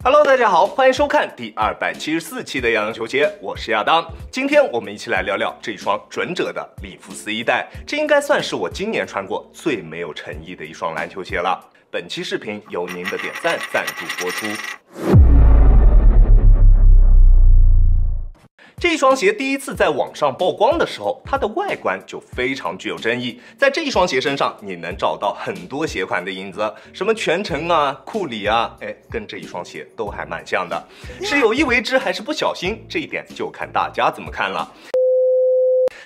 Hello， 大家好，欢迎收看第274期的洋洋球鞋，我是亚当。今天我们一起来聊聊这双准者的里弗斯1代，这应该算是我今年穿过最没有诚意的一双篮球鞋了。本期视频由您的点赞赞助播出。这一双鞋第一次在网上曝光的时候，它的外观就非常具有争议。在这一双鞋身上，你能找到很多鞋款的影子，什么全程啊、库里啊，跟这一双鞋都还蛮像的。是有意为之还是不小心，这一点就看大家怎么看了。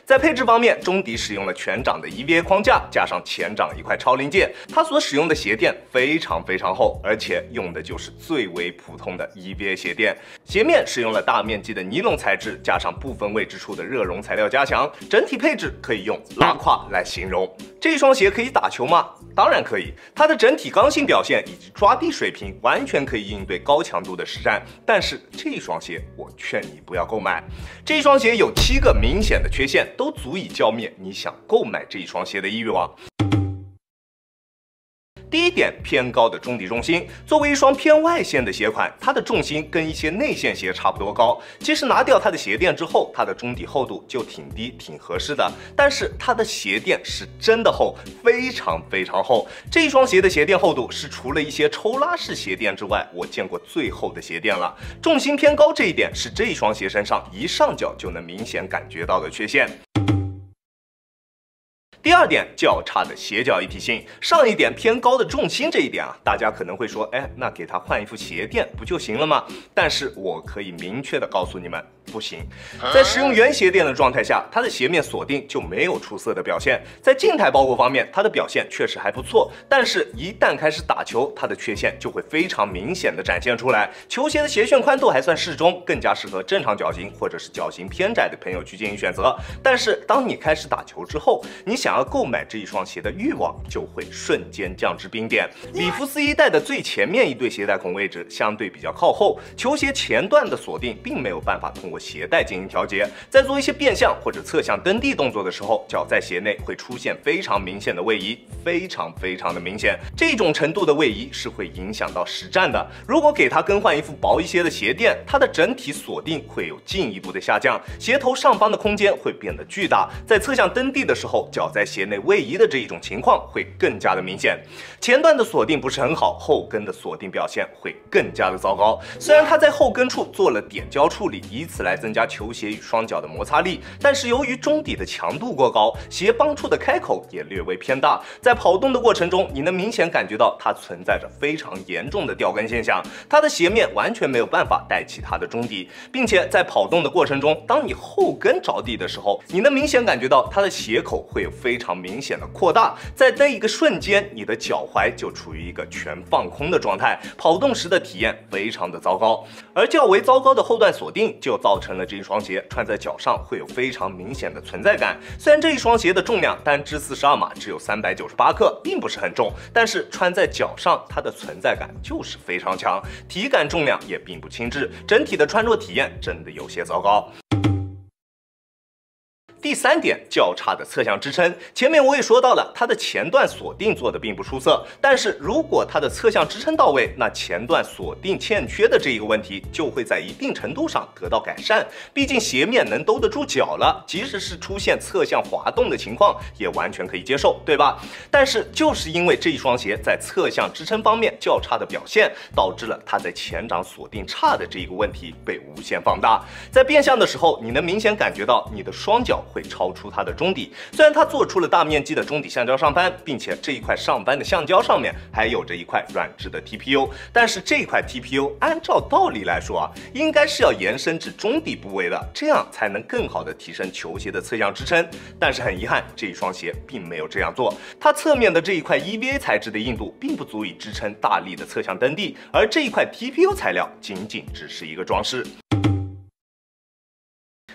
在配置方面，中底使用了全掌的 EVA 框架，加上前掌一块超临界，它所使用的鞋垫非常厚，而且用的就是最为普通的 EVA 鞋垫。鞋面使用了大面积的尼龙材质，加上部分位置处的热熔材料加强，整体配置可以用拉胯来形容。这双鞋可以打球吗？当然可以，它的整体刚性表现以及抓地水平完全可以应对高强度的实战。但是这双鞋我劝你不要购买。这双鞋有7个明显的缺陷，都足以浇灭你想购买这一双鞋的欲望。第一点，偏高的中底重心。作为一双偏外线的鞋款，它的重心跟一些内线鞋差不多高。其实拿掉它的鞋垫之后，它的中底厚度就挺低，挺合适的。但是它的鞋垫是真的厚，非常厚。这一双鞋的鞋垫厚度是除了一些抽拉式鞋垫之外，我见过最厚的鞋垫了。重心偏高这一点是这一双鞋身上一上脚就能明显感觉到的缺陷。第二点，较差的鞋脚一体性。上一点偏高的重心这一点啊，大家可能会说，那给他换一副鞋垫不就行了吗？但是我可以明确的告诉你们，不行。在使用原鞋垫的状态下，它的鞋面锁定就没有出色的表现。在静态包裹方面，它的表现确实还不错，但是一旦开始打球，它的缺陷就会非常明显的展现出来。球鞋的鞋楦宽度还算适中，更加适合正常脚型或者是脚型偏窄的朋友去进行选择。但是当你开始打球之后，你想要购买这一双鞋的欲望就会瞬间降至冰点。里弗斯1代的最前面一对鞋带孔位置相对比较靠后，球鞋前段的锁定并没有办法通过鞋带进行调节，在做一些变向或者侧向蹬地动作的时候，脚在鞋内会出现非常明显的位移，非常的明显。这种程度的位移是会影响到实战的。如果给它更换一副薄一些的鞋垫，它的整体锁定会有进一步的下降，鞋头上方的空间会变得巨大，在侧向蹬地的时候，脚在鞋内位移的这一种情况会更加的明显。前段的锁定不是很好，后跟的锁定表现会更加的糟糕。虽然它在后跟处做了点胶处理，以此来增加球鞋与双脚的摩擦力，但是由于中底的强度过高，鞋帮处的开口也略微偏大，在跑动的过程中，你能明显感觉到它存在着非常严重的掉跟现象，它的鞋面完全没有办法带起它的中底，并且在跑动的过程中，当你后跟着地的时候，你能明显感觉到它的鞋口会有非常明显的扩大，在那一个瞬间，你的脚踝就处于一个全放空的状态，跑动时的体验非常的糟糕。而较为糟糕的后段锁定，就造成了这一双鞋穿在脚上会有非常明显的存在感。虽然这一双鞋的重量单支42码，只有398克，并不是很重，但是穿在脚上，它的存在感就是非常强，体感重量也并不轻质，整体的穿着体验真的有些糟糕。第三点，较差的侧向支撑。前面我也说到了，它的前段锁定做的并不出色，但是如果它的侧向支撑到位，那前段锁定欠缺的这一个问题就会在一定程度上得到改善。毕竟鞋面能兜得住脚了，即使是出现侧向滑动的情况，也完全可以接受，对吧？但是就是因为这一双鞋在侧向支撑方面较差的表现，导致了它在前掌锁定差的这一个问题被无限放大。在变向的时候，你能明显感觉到你的双脚会超出它的中底。虽然它做出了大面积的中底橡胶上扳，并且这一块上扳的橡胶上面还有着一块软质的 TPU， 但是这块 TPU 按照道理来说应该是要延伸至中底部位的，这样才能更好的提升球鞋的侧向支撑。但是很遗憾，这一双鞋并没有这样做，它侧面的这一块 EVA 材质的硬度并不足以支撑大力的侧向蹬地，而这一块 TPU 材料仅只是一个装饰。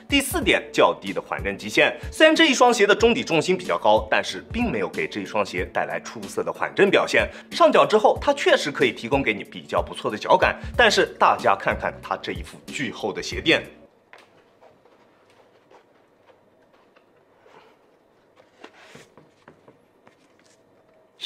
第4点，较低的缓震极限。虽然这一双鞋的中底重心比较高，但是并没有给这一双鞋带来出色的缓震表现。上脚之后，它确实可以提供给你比较不错的脚感，但是大家看看它这一副巨厚的鞋垫。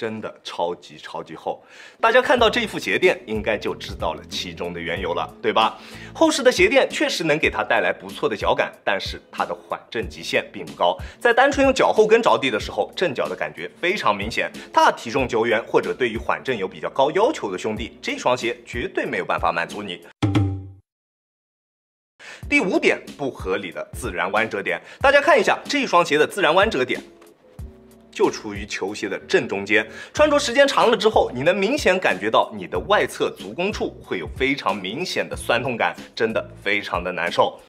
真的超级厚。大家看到这副鞋垫，应该就知道了其中的缘由了，对吧？厚实的鞋垫确实能给它带来不错的脚感，但是它的缓震极限并不高，在单纯用脚后跟着地的时候，震脚的感觉非常明显。大体重球员或者对于缓震有比较高要求的兄弟，这双鞋绝对没有办法满足你。第5点，不合理的自然弯折点。大家看一下这双鞋的自然弯折点，就处于球鞋的正中间。穿着时间长了之后，你能明显感觉到你的外侧足弓处会有非常明显的酸痛感，真的非常的难受。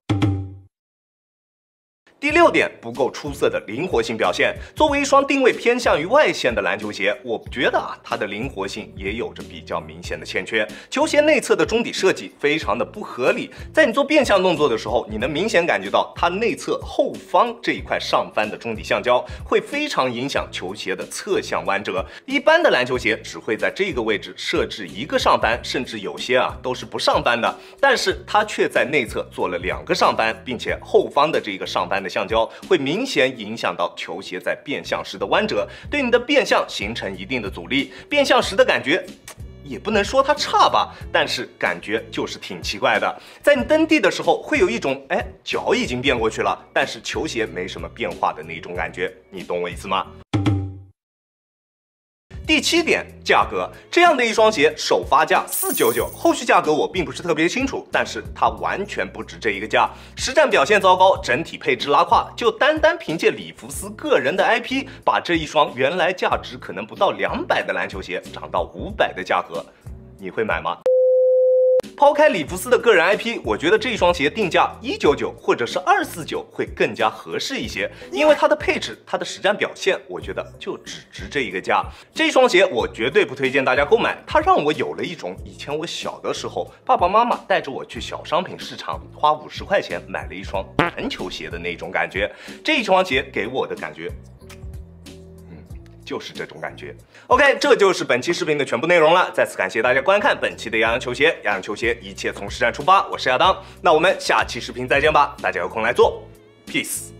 第6点，不够出色的灵活性表现。作为一双定位偏向于外线的篮球鞋，我觉得它的灵活性也有着比较明显的欠缺。球鞋内侧的中底设计非常的不合理，在你做变向动作的时候，你能明显感觉到它内侧后方这一块上翻的中底橡胶会非常影响球鞋的侧向弯折。一般的篮球鞋只会在这个位置设置一个上翻，甚至有些都是不上翻的，但是它却在内侧做了2个上翻，并且后方的这个上翻的橡胶会明显影响到球鞋在变向时的弯折，对你的变向形成一定的阻力。变向时的感觉也不能说它差吧，但是感觉就是挺奇怪的。在你蹬地的时候，会有一种脚已经变过去了，但是球鞋没什么变化的那种感觉，你懂我意思吗？第7点，价格。这样的一双鞋首发价499，后续价格我并不是特别清楚，但是它完全不止这一个价。实战表现糟糕，整体配置拉胯，就单凭借里弗斯个人的 IP， 把这一双原来价值可能不到200的篮球鞋涨到500的价格，你会买吗？抛开里弗斯的个人 IP， 我觉得这双鞋定价199或者是249会更加合适一些，因为它的配置、它的实战表现，我觉得就只值这一个价。这双鞋我绝对不推荐大家购买，它让我有了一种以前我小的时候，爸爸妈妈带着我去小商品市场，花50块钱买了一双篮球鞋的那种感觉。这一双鞋给我的感觉，就是这种感觉。OK， 这就是本期视频的全部内容了。再次感谢大家观看本期的洋洋球鞋。洋洋球鞋，一切从实战出发。我是亚当，那我们下期视频再见吧。大家有空来做 ，peace。